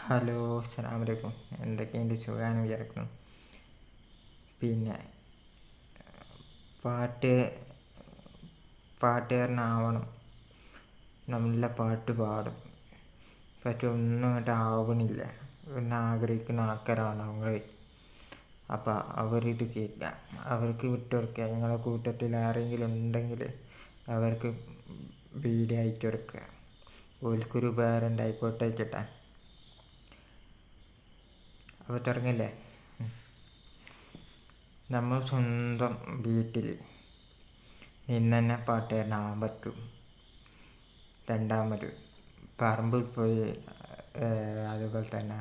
Hello, അസ്സലാമു അലൈക്കും. എന്തൊക്കെയുണ്ട്? സുഖാണെന്ന് വിചാരിക്കുന്നു. പിന്നെ പാട്ടുകാരനാവണം, നല്ല പാട്ട് പാടും, പക്ഷെ ഒന്നും അങ്ങോട്ട് ആവണില്ല എന്ന് ആഗ്രഹിക്കുന്ന ആൾക്കാരാണ് അവർ. അപ്പം അവരിത് കേൾക്കുക, അവർക്ക് വിട്ടുകൊടുക്കുക. നിങ്ങളുടെ കൂട്ടത്തിൽ ആരെങ്കിലും ഉണ്ടെങ്കിൽ അവർക്ക് വീഡിയോ അയച്ചു കൊടുക്കുക. ഓൽക്കൊരു ഉപകാരം ഉണ്ടായിക്കോട്ടെ വെച്ചിട്ടാ. അപ്പോൾ തുടങ്ങില്ലേ. നമ്മൾ സ്വന്തം വീട്ടിൽ നിന്ന് തന്നെ പാട്ടുകാരനാവാൻ പറ്റും. രണ്ടാമത് പറമ്പിൽ പോയി, അതുപോലെ തന്നെ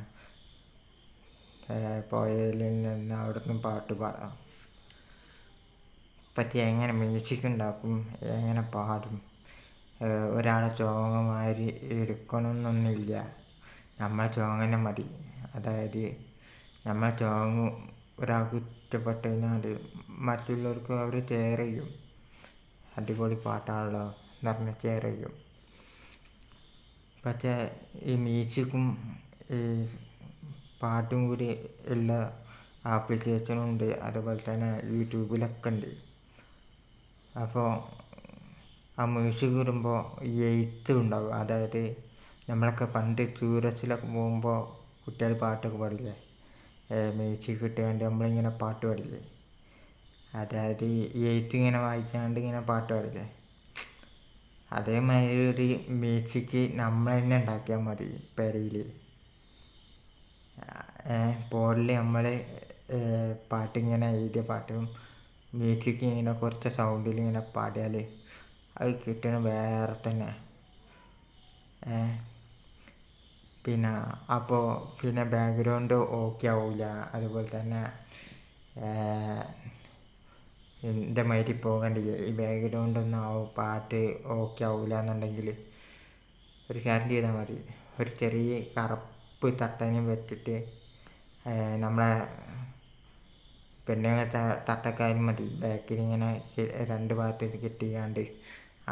പുഴയിൽ നിന്ന് അവിടുന്ന് പാട്ട് പാടാം. പറ്റി എങ്ങനെ മ്യൂസിക് ഉണ്ടാക്കും, എങ്ങനെ പാടും, ഒരാളെ സോങ് മാതിരി എടുക്കണമെന്നൊന്നുമില്ല. നമ്മളെ സോങ് തന്നെ മതി. അതായത് നമ്മളെ സോങ് ഒരാൾക്ക് ഇഷ്ടപ്പെട്ട് കഴിഞ്ഞാൽ മറ്റുള്ളവർക്ക് അവർ ഷെയർ ചെയ്യും. അടിപൊളി പാട്ടാണല്ലോ എന്ന് പറഞ്ഞ് ഷെയർ ചെയ്യും. പക്ഷേ ഈ മ്യൂസിക്കും ഈ പാട്ടും കൂടി ഉള്ള ആപ്ലിക്കേഷനും ഉണ്ട്, അതുപോലെ തന്നെ യൂട്യൂബിലൊക്കെ ഉണ്ട്. അപ്പോൾ ആ മ്യൂസിക് ഇടുമ്പോൾ എഴുത്തും ഉണ്ടാവും. അതായത് നമ്മളൊക്കെ പണ്ട് ടൂറിസ്റ്റിലൊക്കെ പോകുമ്പോൾ കുട്ടികൾ പാട്ടൊക്കെ പാടില്ലേ, മ്യൂസിക് ഇട്ടുകൊണ്ട് നമ്മളിങ്ങനെ പാട്ട് പാടില്ലേ. അതായത് എഴുത്ത് ഇങ്ങനെ വായിക്കാണ്ട് ഇങ്ങനെ പാട്ട് പാടില്ലേ. അതേമാതിരി ഒരു മ്യൂസിക് നമ്മൾ തന്നെ ഉണ്ടാക്കിയാൽ മതി പെരയിൽ. ഫോണിൽ നമ്മൾ പാട്ടിങ്ങനെ എഴുതിയ പാട്ടും മ്യൂസിക് ഇങ്ങനെ കുറച്ച് സൗണ്ടിൽ ഇങ്ങനെ പാടിയാൽ അത് കിട്ടണ വേറെ തന്നെ. പിന്നെ അപ്പോൾ പിന്നെ ബാക്ക്ഗ്രൗണ്ട് ഓക്കെ ആവില്ല. അതുപോലെ തന്നെ എൻ്റെ മാതിരി പോകണ്ടില്ല, ഈ ബാക്ക്ഗ്രൗണ്ടൊന്നും പാട്ട് ഓക്കെ ആവില്ല എന്നുണ്ടെങ്കിൽ ഒരു കാര്യം ചെയ്താൽ മതി. ഒരു ചെറിയ കറുപ്പ് തട്ടനും വെച്ചിട്ട് നമ്മളെ പെണ്ണുങ്ങൾ തട്ടക്കാരും മതി. ബാക്കിൽ ഇങ്ങനെ രണ്ട് ഭാഗത്തേക്ക് കെട്ടിക്കാണ്ട്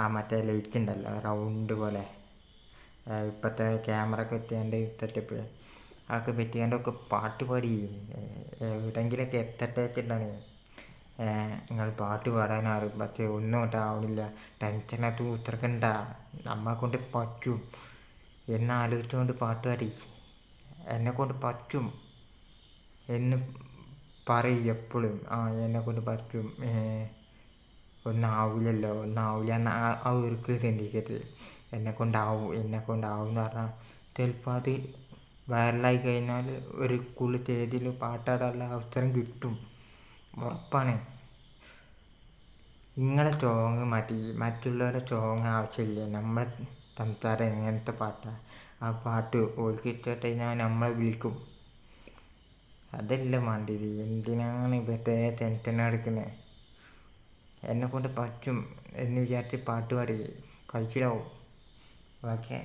ആ മറ്റേ ലൈറ്റ് ഉണ്ടല്ലോ റൗണ്ട് പോലെ, ഇപ്പോഴത്തെ ക്യാമറ ഒക്കെ എത്തിയാണ്ട് സെറ്റപ്പ് അതൊക്കെ പറ്റിയാണ്ടൊക്കെ പാട്ട് പാടി എവിടെയെങ്കിലൊക്കെ എത്തട്ടെ വെച്ചിട്ടാണ്. നിങ്ങൾ പാട്ട് പാടാനറിയും, പക്ഷേ ഒന്നും ആവണില്ല. ടെൻഷനകത്ത് ഉത്തരക്കണ്ട, നമ്മളെ കൊണ്ട് പറ്റും എന്നാലോചിച്ചുകൊണ്ട് പാട്ട് പാടി. എന്നെക്കൊണ്ട് പറ്റും എന്ന് പറയും എപ്പോഴും. എന്നെക്കൊണ്ട് പറ്റും, ഒന്നാവില്ലല്ലോ, ഒന്നാവില്ല എന്ന ആ ഒരു ചിന്തിക്കരുത്. എന്നെക്കൊണ്ടാവും എന്ന് പറഞ്ഞാൽ ചിലപ്പോൾ അത് വൈറലായി കഴിഞ്ഞാൽ ഒരു കൂടുതൽ സ്റ്റേജിൽ പാട്ടാടാനുള്ള അവസരം കിട്ടും, ഉറപ്പാണ്. നിങ്ങളെ സോങ് മതി, മറ്റുള്ളവരുടെ സോങ് ആവശ്യമില്ല. നമ്മളെ സംസാരം എങ്ങനത്തെ പാട്ടാണ്, ആ പാട്ട് ഓൾക്ക് ഇഷ്ടപ്പെട്ട് കഴിഞ്ഞാൽ നമ്മളെ വിളിക്കും. അതല്ല വേണ്ടത്. എന്തിനാണ് ഇപ്പോഴത്തെ ടെൻഷൻ എടുക്കുന്നത്? എന്നെക്കൊണ്ട് പറ്റും എന്ന് വിചാരിച്ച് പാട്ട് പാടി കഴിച്ചിലാവും. ഓക്കെ,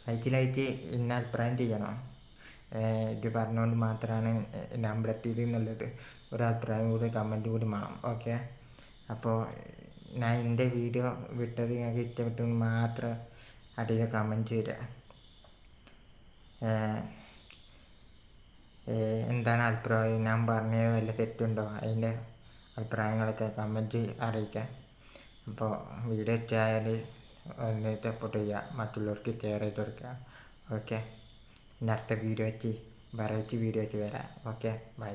കഴിച്ചിലായിട്ട് ഇന്ന അഭിപ്രായം ചെയ്യണം. ഇത് പറഞ്ഞുകൊണ്ട് മാത്രമാണ് നമ്പർ എത്തിയത് എന്നുള്ളത് ഒരഭിപ്രായം കൂടി കമൻറ്റ് കൂടി വേണം. ഓക്കെ, അപ്പോൾ ഞാൻ എൻ്റെ വീഡിയോ വിട്ടത് ഞങ്ങൾക്ക് ഇഷ്ടപ്പെട്ടെങ്കിൽ മാത്രം അടിയിൽ കമൻറ്റ് ചെയ്യുക. എന്താണ് അഭിപ്രായം, ഞാൻ പറഞ്ഞത് വല്ല തെറ്റുണ്ടോ, അതിൻ്റെ അഭിപ്രായങ്ങളൊക്കെ കമൻറ്റ് അറിയിക്കാം. അപ്പോൾ വീഡിയോ ഇഷ്ടമായാൽ ഒന്ന് സപ്പോർട്ട് ചെയ്യുക, മറ്റുള്ളവർക്ക് ഷെയർ ചെയ്ത് കൊടുക്കുക. ഓക്കെ, ഇനി അടുത്ത വീഡിയോ വെച്ച് വെറൈറ്റി വീഡിയോ വെച്ച് വരാം. Okay, by.